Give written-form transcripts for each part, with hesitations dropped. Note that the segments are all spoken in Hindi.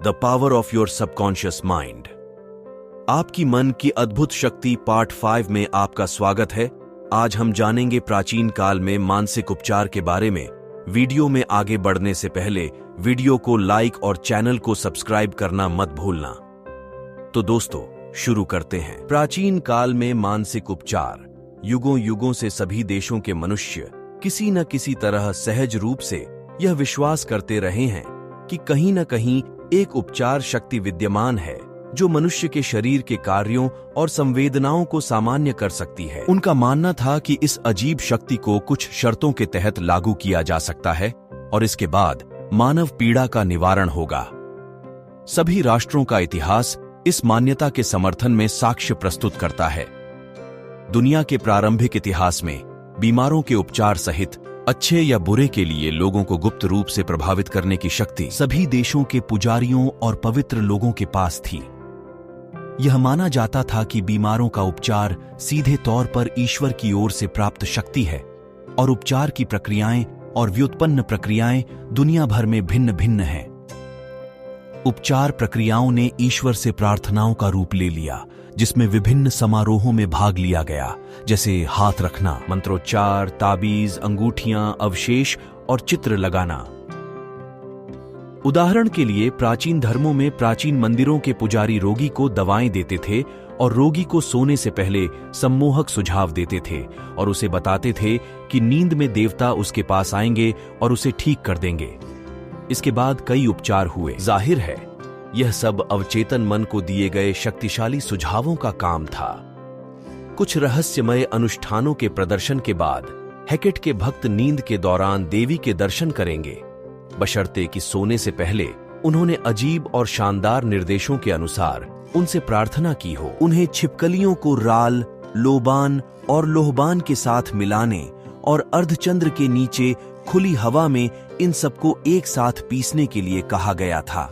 The power of your subconscious mind. आपकी मन की अद्भुत शक्ति पार्ट 5 में आपका स्वागत है। आज हम जानेंगे प्राचीन काल में मानसिक उपचार के बारे में। वीडियो में आगे बढ़ने से पहले वीडियो को लाइक और चैनल को सब्सक्राइब करना मत भूलना। तो दोस्तों, शुरू करते हैं। प्राचीन काल में मानसिक उपचार। युगों युगों से सभी देशों के मनुष्य किसी न किसी तरह सहज रूप से यह विश्वास करते रहे हैं कि कहीं न कहीं एक उपचार शक्ति विद्यमान है जो मनुष्य के शरीर के कार्यों और संवेदनाओं को सामान्य कर सकती है। उनका मानना था कि इस अजीब शक्ति को कुछ शर्तों के तहत लागू किया जा सकता है और इसके बाद मानव पीड़ा का निवारण होगा। सभी राष्ट्रों का इतिहास इस मान्यता के समर्थन में साक्ष्य प्रस्तुत करता है। दुनिया के प्रारंभिक इतिहास में बीमारों के उपचार सहित अच्छे या बुरे के लिए लोगों को गुप्त रूप से प्रभावित करने की शक्ति सभी देशों के पुजारियों और पवित्र लोगों के पास थी। यह माना जाता था कि बीमारों का उपचार सीधे तौर पर ईश्वर की ओर से प्राप्त शक्ति है और उपचार की प्रक्रियाएं और व्युत्पन्न प्रक्रियाएं दुनिया भर में भिन्न भिन्न हैं। उपचार प्रक्रियाओं ने ईश्वर से प्रार्थनाओं का रूप ले लिया, जिसमें विभिन्न समारोहों में भाग लिया गया, जैसे हाथ रखना, मंत्रोच्चार, ताबीज, अंगूठियां, अवशेष और चित्र लगाना। उदाहरण के लिए प्राचीन धर्मों में प्राचीन मंदिरों के पुजारी रोगी को दवाएं देते थे और रोगी को सोने से पहले सम्मोहक सुझाव देते थे और उसे बताते थे कि नींद में देवता उसके पास आएंगे और उसे ठीक कर देंगे। इसके बाद कई उपचार हुए। जाहिर है, यह सब अवचेतन मन को दिए गए शक्तिशाली सुझावों का काम था। कुछ रहस्यमय अनुष्ठानों के प्रदर्शन के बाद हेकेट के भक्त नींद के दौरान देवी के दर्शन करेंगे, बशर्ते कि सोने से पहले उन्होंने अजीब और शानदार निर्देशों के अनुसार उनसे प्रार्थना की हो। उन्हें छिपकलियों को राल, लोबान और लोहबान के साथ मिलाने और अर्धचंद्र के नीचे खुली हवा में इन सबको एक साथ पीसने के लिए कहा गया था।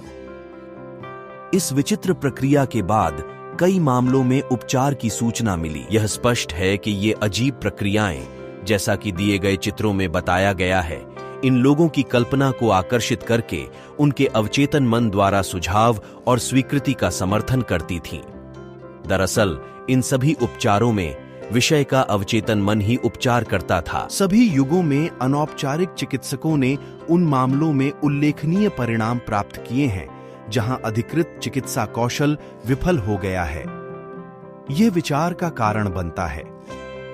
इस विचित्र प्रक्रिया के बाद कई मामलों में उपचार की सूचना मिली। यह स्पष्ट है कि ये अजीब प्रक्रियाएं, जैसा कि दिए गए चित्रों में बताया गया है, इन लोगों की कल्पना को आकर्षित करके उनके अवचेतन मन द्वारा सुझाव और स्वीकृति का समर्थन करती थीं। दरअसल इन सभी उपचारों में विषय का अवचेतन मन ही उपचार करता था। सभी युगों में अनौपचारिक चिकित्सकों ने उन मामलों में उल्लेखनीय परिणाम प्राप्त किए हैं जहां अधिकृत चिकित्सा कौशल विफल हो गया है। यह विचार का कारण बनता है,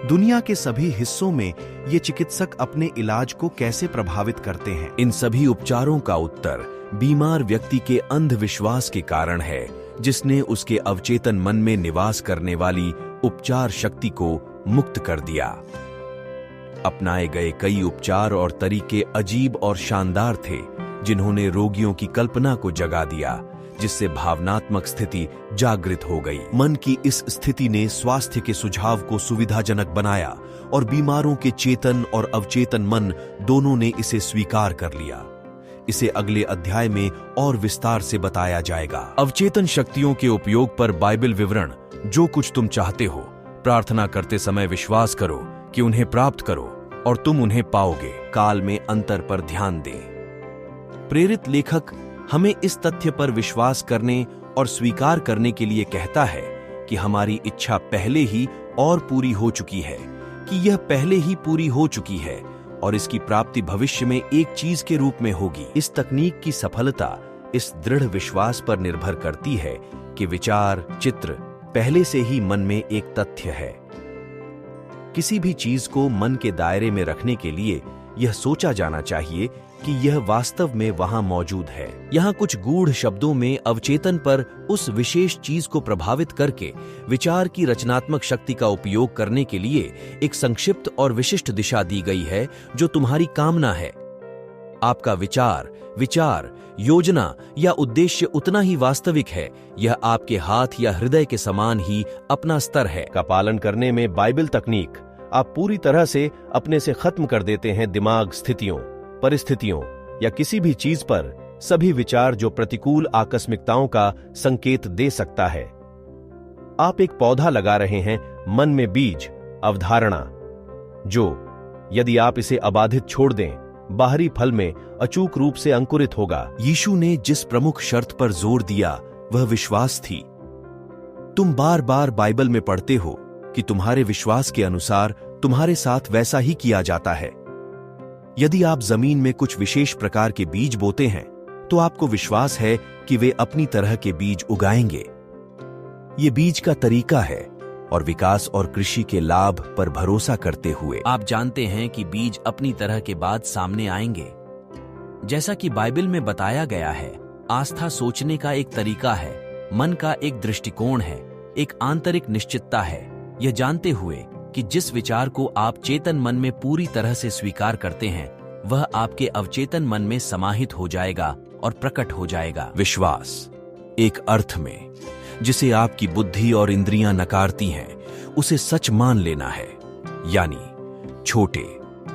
दुनिया के सभी हिस्सों में ये चिकित्सक अपने इलाज को कैसे प्रभावित करते हैं। इन सभी उपचारों का उत्तर बीमार व्यक्ति के अंधविश्वास के कारण है, जिसने उसके अवचेतन मन में निवास करने वाली उपचार शक्ति को मुक्त कर दिया। अपनाए गए कई उपचार और तरीके अजीब और शानदार थे, जिन्होंने रोगियों की कल्पना को जगा दिया, जिससे भावनात्मक स्थिति जागृत हो गई। मन की इस स्थिति ने स्वास्थ्य के सुझाव को सुविधाजनक बनाया और बीमारों के चेतन और अवचेतन मन दोनों ने इसे स्वीकार कर लिया। इसे अगले अध्याय में और विस्तार से बताया जाएगा। अवचेतन शक्तियों के उपयोग पर बाइबल विवरण। जो कुछ तुम चाहते हो, प्रार्थना करते समय विश्वास करो कि उन्हें प्राप्त करो और तुम उन्हें पाओगे। काल में अंतर पर ध्यान दें। प्रेरित लेखक हमें इस तथ्य पर विश्वास करने और स्वीकार करने के लिए कहता है कि हमारी इच्छा पहले ही और पूरी हो चुकी है, कि यह पहले ही पूरी हो चुकी है और इसकी प्राप्ति भविष्य में एक चीज के रूप में होगी। इस तकनीक की सफलता इस दृढ़ विश्वास पर निर्भर करती है कि विचार, चित्र पहले से ही मन में एक तथ्य है। किसी भी चीज को मन के दायरे में रखने के लिए यह सोचा जाना चाहिए कि यह वास्तव में वहां मौजूद है। यहाँ कुछ गूढ़ शब्दों में अवचेतन पर उस विशेष चीज को प्रभावित करके विचार की रचनात्मक शक्ति का उपयोग करने के लिए एक संक्षिप्त और विशिष्ट दिशा दी गई है, जो तुम्हारी कामना है। आपका विचार, योजना या उद्देश्य उतना ही वास्तविक है, यह आपके हाथ या हृदय के समान ही अपना स्तर है। का पालन करने में बाइबल तकनीक आप पूरी तरह से अपने से खत्म कर देते हैं दिमाग, स्थितियों, परिस्थितियों या किसी भी चीज पर सभी विचार जो प्रतिकूल आकस्मिकताओं का संकेत दे सकता है। आप एक पौधा लगा रहे हैं, मन में बीज, अवधारणा, जो यदि आप इसे अबाधित छोड़ दें बाहरी फल में अचूक रूप से अंकुरित होगा। यीशु ने जिस प्रमुख शर्त पर जोर दिया वह विश्वास थी। तुम बार बार बाइबल में पढ़ते हो कि तुम्हारे विश्वास के अनुसार तुम्हारे साथ वैसा ही किया जाता है। यदि आप जमीन में कुछ विशेष प्रकार के बीज बोते हैं तो आपको विश्वास है कि वे अपनी तरह के बीज उगाएंगे। ये बीज का तरीका है और विकास और कृषि के लाभ पर भरोसा करते हुए आप जानते हैं कि बीज अपनी तरह के बाद सामने आएंगे। जैसा कि बाइबल में बताया गया है, आस्था सोचने का एक तरीका है, मन का एक दृष्टिकोण है, एक आंतरिक निश्चितता है, यह जानते हुए कि जिस विचार को आप चेतन मन में पूरी तरह से स्वीकार करते हैं वह आपके अवचेतन मन में समाहित हो जाएगा और प्रकट हो जाएगा। विश्वास एक अर्थ में जिसे आपकी बुद्धि और इंद्रियां नकारती हैं, उसे सच मान लेना है, यानी छोटे,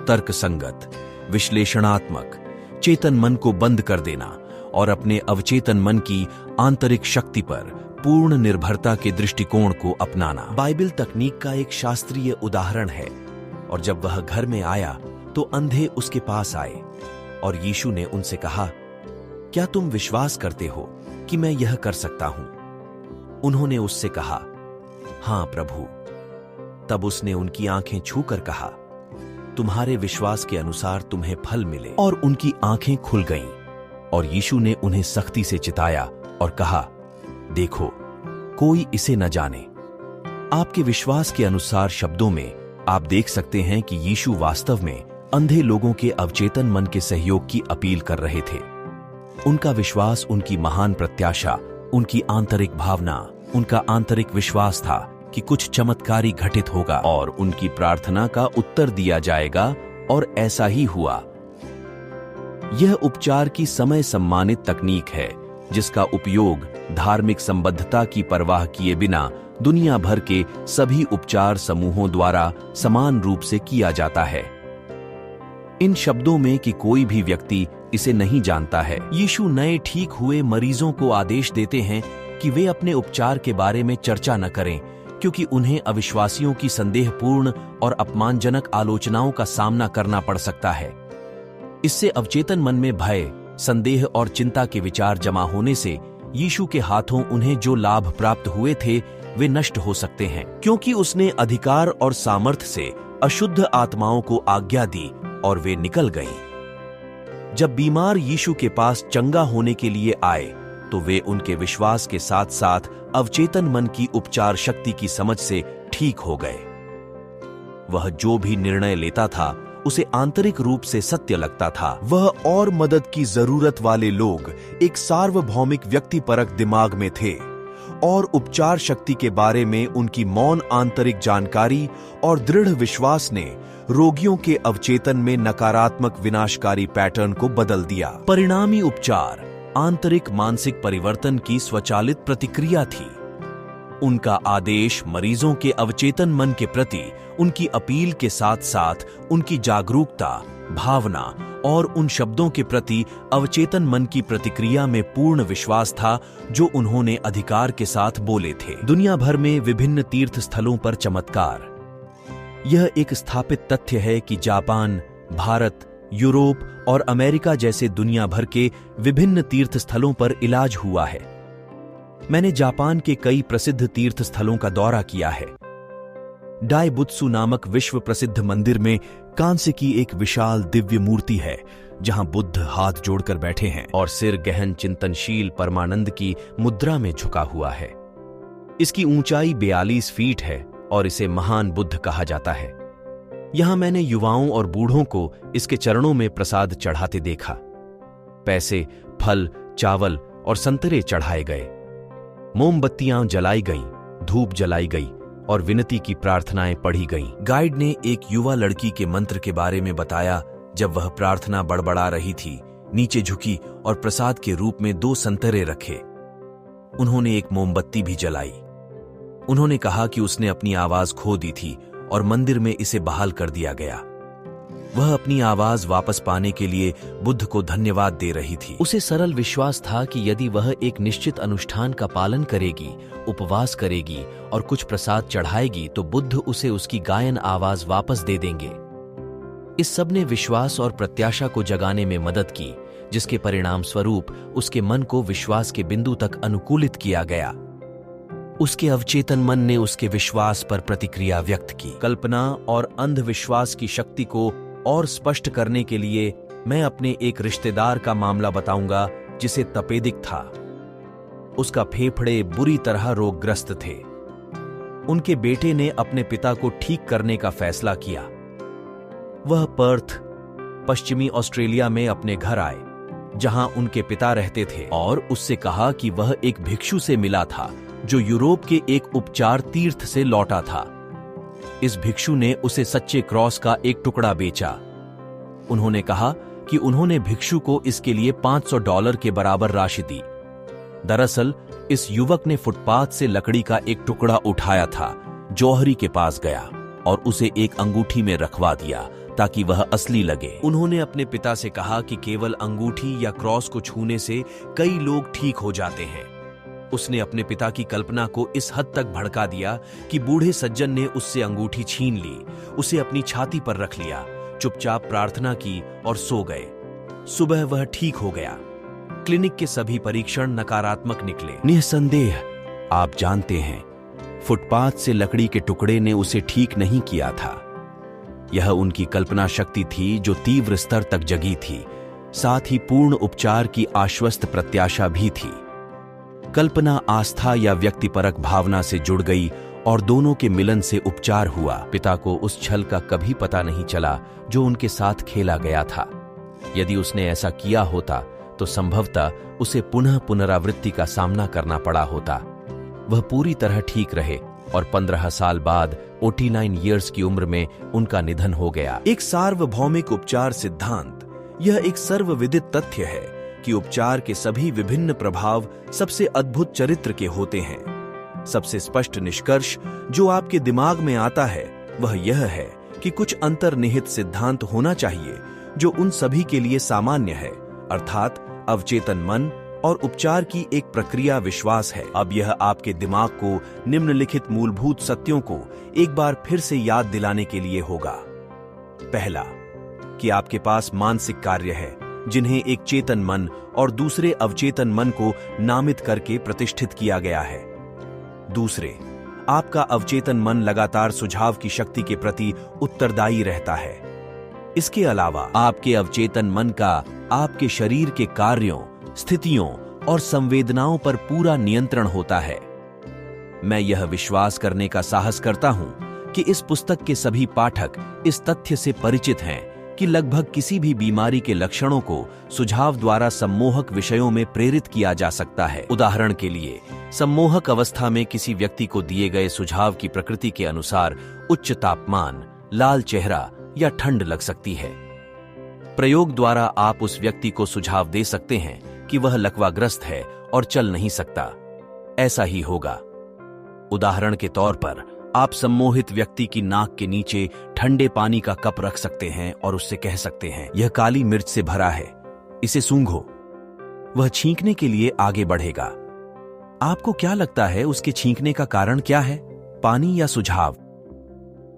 तर्कसंगत, विश्लेषणात्मक चेतन मन को बंद कर देना और अपने अवचेतन मन की आंतरिक शक्ति पर पूर्ण निर्भरता के दृष्टिकोण को अपनाना। बाइबल तकनीक का एक शास्त्रीय उदाहरण है। और जब वह घर में आया तो अंधे उसके पास आए और यीशु ने उनसे कहा, क्या तुम विश्वास करते हो कि मैं यह कर सकता हूं? उन्होंने उससे कहा, हां प्रभु। तब उसने उनकी आंखें छूकर कहा, तुम्हारे विश्वास के अनुसार तुम्हें फल मिले। और उनकी आंखें खुल गईं और यीशु ने उन्हें सख्ती से चिताया और कहा, देखो, कोई इसे न जाने। आपके विश्वास के अनुसार शब्दों में आप देख सकते हैं कि यीशु वास्तव में अंधे लोगों के अवचेतन मन के सहयोग की अपील कर रहे थे। उनका विश्वास, उनकी महान प्रत्याशा, उनकी आंतरिक भावना, उनका आंतरिक विश्वास था कि कुछ चमत्कारी घटित होगा और उनकी प्रार्थना का उत्तर दिया जाएगा, और ऐसा ही हुआ। यह उपचार की समय सम्मानित तकनीक है जिसका उपयोग धार्मिक संबद्धता की परवाह किए बिना दुनिया भर के सभी उपचार समूहों द्वारा समान रूप से किया जाता है। इन शब्दों में कि कोई भी व्यक्ति इसे नहीं जानता है, यीशु नए ठीक हुए मरीजों को आदेश देते हैं कि वे अपने उपचार के बारे में चर्चा न करें, क्योंकि उन्हें अविश्वासियों की संदेहपूर्ण और अपमानजनक आलोचनाओं का सामना करना पड़ सकता है। इससे अवचेतन मन में भय, संदेह और चिंता के विचार जमा होने से यीशु के हाथों उन्हें जो लाभ प्राप्त हुए थे वे नष्ट हो सकते हैं, क्योंकि उसने अधिकार और सामर्थ्य से अशुद्ध आत्माओं को आज्ञा दी और वे निकल गईं। जब बीमार यीशु के पास चंगा होने के लिए आए तो वे उनके विश्वास के साथ साथ अवचेतन मन की उपचार शक्ति की समझ से ठीक हो गए। वह जो भी निर्णय लेता था उसे आंतरिक रूप से सत्य लगता था। वह और मदद की जरूरत वाले लोग एक सार्वभौमिक व्यक्तिपरक दिमाग में थे और उपचार शक्ति के बारे में उनकी मौन आंतरिक जानकारी और दृढ़ विश्वास ने रोगियों के अवचेतन में नकारात्मक विनाशकारी पैटर्न को बदल दिया। परिणामी उपचार आंतरिक मानसिक परिवर्तन की स्वचालित प्रतिक्रिया थी। उनका आदेश मरीजों के अवचेतन मन के प्रति उनकी अपील के साथ साथ उनकी जागरूकता, भावना और उन शब्दों के प्रति अवचेतन मन की प्रतिक्रिया में पूर्ण विश्वास था जो उन्होंने अधिकार के साथ बोले थे। दुनिया भर में विभिन्न तीर्थ स्थलों पर चमत्कार। यह एक स्थापित तथ्य है कि जापान, भारत, यूरोप और अमेरिका जैसे दुनिया भर के विभिन्न तीर्थ स्थलों पर इलाज हुआ है। मैंने जापान के कई प्रसिद्ध तीर्थ स्थलों का दौरा किया है। डाइबुत्सु नामक विश्व प्रसिद्ध मंदिर में कांस्य की एक विशाल दिव्य मूर्ति है जहां बुद्ध हाथ जोड़कर बैठे हैं और सिर गहन चिंतनशील परमानंद की मुद्रा में झुका हुआ है। इसकी ऊंचाई 42 फीट है और इसे महान बुद्ध कहा जाता है। यहां मैंने युवाओं और बूढ़ों को इसके चरणों में प्रसाद चढ़ाते देखा। पैसे, फल, चावल और संतरे चढ़ाए गए, मोमबत्तियां जलाई गईं, धूप जलाई गई और विनती की प्रार्थनाएं पढ़ी गईं। गाइड ने एक युवा लड़की के मंत्र के बारे में बताया। जब वह प्रार्थना बड़बड़ा रही थी, नीचे झुकी और प्रसाद के रूप में 2 संतरे रखे। उन्होंने एक मोमबत्ती भी जलाई। उन्होंने कहा कि उसने अपनी आवाज खो दी थी और मंदिर में इसे बहाल कर दिया गया। वह अपनी आवाज वापस पाने के लिए बुद्ध को धन्यवाद दे रही थी। उसे सरल विश्वास था कि यदि वह एक निश्चित अनुष्ठान का पालन करेगी, उपवास करेगी और कुछ प्रसाद चढ़ाएगी तो बुद्ध उसे उसकी गायन आवाज वापस दे देंगे। इस सब ने विश्वास और प्रत्याशा को जगाने में मदद की, जिसके परिणाम स्वरूप उसके मन को विश्वास के बिंदु तक अनुकूलित किया गया। उसके अवचेतन मन ने उसके विश्वास पर प्रतिक्रिया व्यक्त की। कल्पना और अंधविश्वास की शक्ति को और स्पष्ट करने के लिए मैं अपने एक रिश्तेदार का मामला बताऊंगा जिसे तपेदिक था। उसका फेफड़े बुरी तरह रोगग्रस्त थे। उनके बेटे ने अपने पिता को ठीक करने का फैसला किया। वह पर्थ, पश्चिमी ऑस्ट्रेलिया में अपने घर आए, जहां उनके पिता रहते थे, और उससे कहा कि वह एक भिक्षु से मिला था जो यूरोप के एक उपचार तीर्थ से लौटा था। इस भिक्षु ने उसे सच्चे क्रॉस का एक टुकड़ा बेचा। उन्होंने कहा कि उन्होंने भिक्षु को इसके लिए $500 के बराबर राशि दी। दरअसल इस युवक ने फुटपाथ से लकड़ी का एक टुकड़ा उठाया था, जौहरी के पास गया और उसे एक अंगूठी में रखवा दिया ताकि वह असली लगे। उन्होंने अपने पिता से कहा कि केवल अंगूठी या क्रॉस को छूने से कई लोग ठीक हो जाते हैं। उसने अपने पिता की कल्पना को इस हद तक भड़का दिया कि बूढ़े सज्जन ने उससे अंगूठी छीन ली, उसे अपनी छाती पर रख लिया, चुपचाप प्रार्थना की और सो गए। सुबह वह ठीक हो गया। क्लिनिक के सभी परीक्षण नकारात्मक निकले। निसंदेह आप जानते हैं, फुटपाथ से लकड़ी के टुकड़े ने उसे ठीक नहीं किया था। यह उनकी कल्पना शक्ति थी जो तीव्र स्तर तक जगी थी, साथ ही पूर्ण उपचार की आश्वस्त प्रत्याशा भी थी। कल्पना आस्था या व्यक्तिपरक भावना से जुड़ गई और दोनों के मिलन से उपचार हुआ। पिता को उस छल का कभी पता नहीं चला जो उनके साथ खेला गया था। यदि उसने ऐसा किया होता तो संभवतः उसे पुनः पुनरावृत्ति का सामना करना पड़ा होता। वह पूरी तरह ठीक रहे और 15 साल बाद 89 ईयर्स की उम्र में उनका निधन हो गया। एक सार्वभौमिक उपचार सिद्धांत। यह एक सर्वविदित तथ्य है कि उपचार के सभी विभिन्न प्रभाव सबसे अद्भुत चरित्र के होते हैं। सबसे स्पष्ट निष्कर्ष जो आपके दिमाग में आता है वह यह है कि कुछ अंतर्निहित सिद्धांत होना चाहिए जो उन सभी के लिए सामान्य है, अर्थात अवचेतन मन और उपचार की एक प्रक्रिया विश्वास है। अब यह आपके दिमाग को निम्नलिखित मूलभूत सत्यों को एक बार फिर से याद दिलाने के लिए होगा। पहला, कि आपके पास मानसिक कार्य है जिन्हें एक चेतन मन और दूसरे अवचेतन मन को नामित करके प्रतिष्ठित किया गया है। दूसरे, आपका अवचेतन मन लगातार सुझाव की शक्ति के प्रति उत्तरदायी रहता है। इसके अलावा आपके अवचेतन मन का आपके शरीर के कार्यों, स्थितियों और संवेदनाओं पर पूरा नियंत्रण होता है। मैं यह विश्वास करने का साहस करता हूं कि इस पुस्तक के सभी पाठक इस तथ्य से परिचित हैं कि लगभग किसी भी बीमारी के लक्षणों को सुझाव द्वारा सम्मोहक विषयों में प्रेरित किया जा सकता है। उदाहरण के लिए, सम्मोहक अवस्था में किसी व्यक्ति को दिए गए सुझाव की प्रकृति के अनुसार उच्च तापमान, लाल चेहरा या ठंड लग सकती है। प्रयोग द्वारा आप उस व्यक्ति को सुझाव दे सकते हैं कि वह लकवाग्रस्त है और चल नहीं सकता। ऐसा ही होगा। उदाहरण के तौर पर, आप सम्मोहित व्यक्ति की नाक के नीचे ठंडे पानी का कप रख सकते हैं और उससे कह सकते हैं, यह काली मिर्च से भरा है, इसे सूंघो। वह छींकने के लिए आगे बढ़ेगा। आपको क्या लगता है उसके छींकने का कारण क्या है, पानी या सुझाव?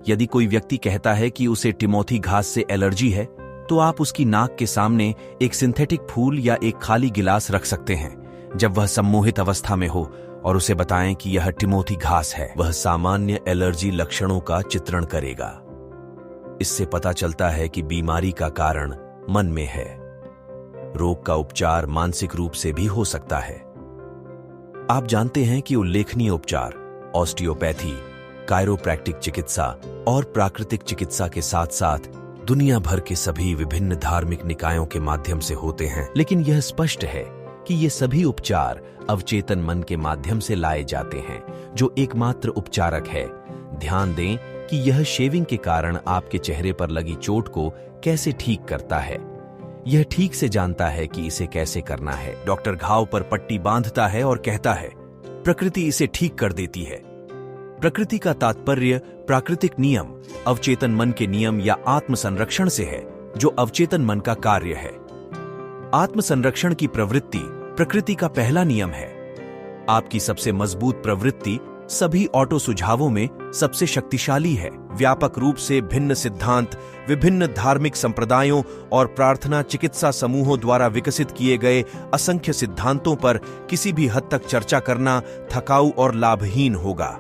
यदि कोई व्यक्ति कहता है कि उसे टिमोथी घास से एलर्जी है, तो आप उसकी नाक के सामने एक सिंथेटिक फूल या एक खाली गिलास रख सकते हैं जब वह सम्मोहित अवस्था में हो और उसे बताएं कि यह टिमोथी घास है। वह सामान्य एलर्जी लक्षणों का चित्रण करेगा। इससे पता चलता है कि बीमारी का कारण मन में है। रोग का उपचार मानसिक रूप से भी हो सकता है। आप जानते हैं कि उल्लेखनीय उपचार ऑस्टियोपैथी, कायरोप्रैक्टिक चिकित्सा और प्राकृतिक चिकित्सा के साथ साथ दुनिया भर के सभी विभिन्न धार्मिक निकायों के माध्यम से होते हैं। लेकिन यह स्पष्ट है कि ये सभी उपचार अवचेतन मन के माध्यम से लाए जाते हैं, जो एकमात्र उपचारक है। ध्यान दें कि यह शेविंग के कारण आपके चेहरे पर लगी चोट को कैसे ठीक करता है। यह ठीक से जानता है कि इसे कैसे करना है। डॉक्टर घाव पर पट्टी बांधता है और कहता है, प्रकृति इसे ठीक कर देती है। प्रकृति का तात्पर्य प्राकृतिक नियम, अवचेतन मन के नियम या आत्म संरक्षण से है, जो अवचेतन मन का कार्य है। आत्म संरक्षण की प्रवृत्ति प्रकृति का पहला नियम है। आपकी सबसे मजबूत प्रवृत्ति सभी ऑटो सुझावों में सबसे शक्तिशाली है। व्यापक रूप से भिन्न सिद्धांत, विभिन्न धार्मिक संप्रदायों और प्रार्थना चिकित्सा समूहों द्वारा विकसित किए गए असंख्य सिद्धांतों पर किसी भी हद तक चर्चा करना थकाऊ और लाभहीन होगा।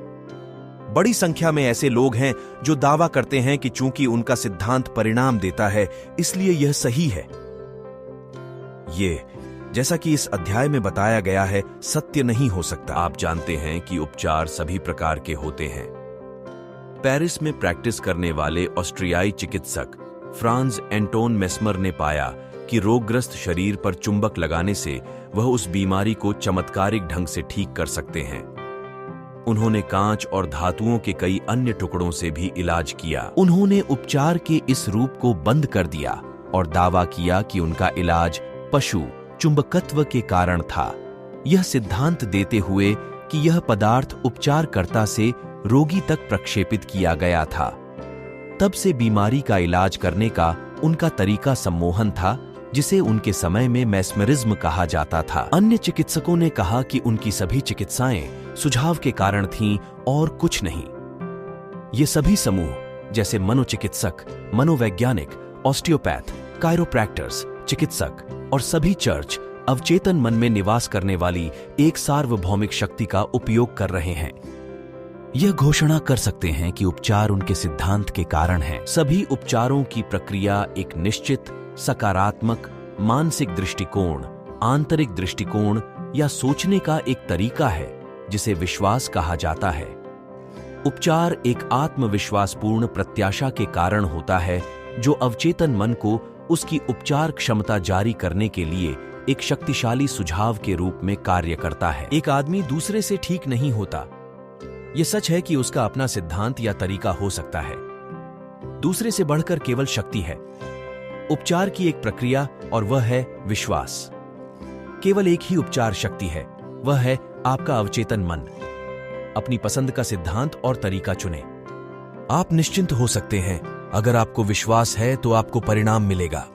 बड़ी संख्या में ऐसे लोग हैं जो दावा करते हैं कि चूंकि उनका सिद्धांत परिणाम देता है, इसलिए यह सही है। ये, जैसा कि इस अध्याय में बताया गया है, सत्य नहीं हो सकता। आप जानते हैं कि उपचार सभी प्रकार के होते हैं। पेरिस में प्रैक्टिस करने वाले ऑस्ट्रियाई चिकित्सक फ्रांज एंटोन मेस्मर ने पाया कि रोगग्रस्त शरीर पर चुंबक लगाने से वह उस बीमारी को चमत्कारिक ढंग से ठीक कर सकते हैं। उन्होंने कांच और धातुओं के कई अन्य टुकड़ों से भी इलाज किया। उन्होंने उपचार के इस रूप को बंद कर दिया और दावा किया कि उनका इलाज पशु चुंबकत्व के कारण था, यह सिद्धांत देते हुए कि यह पदार्थ उपचारकर्ता से रोगी तक प्रक्षेपित किया गया था। तब से बीमारी का इलाज करने का उनका तरीका सम्मोहन था, जिसे उनके समय में मेस्मरिज्म कहा जाता था। अन्य चिकित्सकों ने कहा कि उनकी सभी चिकित्साएं सुझाव के कारण थीं और कुछ नहीं। ये सभी समूह, जैसे मनोचिकित्सक, मनोवैज्ञानिक, ऑस्टियोपैथ, कायरोप्रैक्टर्स, चिकित्सक और सभी चर्च, अवचेतन मन में निवास करने वाली एक सार्वभौमिक शक्ति का उपयोग कर रहे हैं। यह घोषणा कर सकते हैं कि उपचार उनके सिद्धांत के कारण है। सभी उपचारों की प्रक्रिया एक निश्चित सकारात्मक मानसिक दृष्टिकोण, आंतरिक दृष्टिकोण या सोचने का एक तरीका है जिसे विश्वास कहा जाता है। उपचार एक आत्मविश्वासपूर्ण प्रत्याशा के कारण होता है जो अवचेतन मन को उसकी उपचार क्षमता जारी करने के लिए एक शक्तिशाली सुझाव के रूप में कार्य करता है। एक आदमी दूसरे से ठीक नहीं होता। यह सच है कि उसका अपना सिद्धांत या तरीका हो सकता है। दूसरे से बढ़कर केवल शक्ति है। उपचार की एक प्रक्रिया और वह है विश्वास। केवल एक ही उपचार शक्ति है, वह है आपका अवचेतन मन। अपनी पसंद का सिद्धांत और तरीका चुनें। आप निश्चिंत हो सकते हैं, अगर आपको विश्वास है तो आपको परिणाम मिलेगा।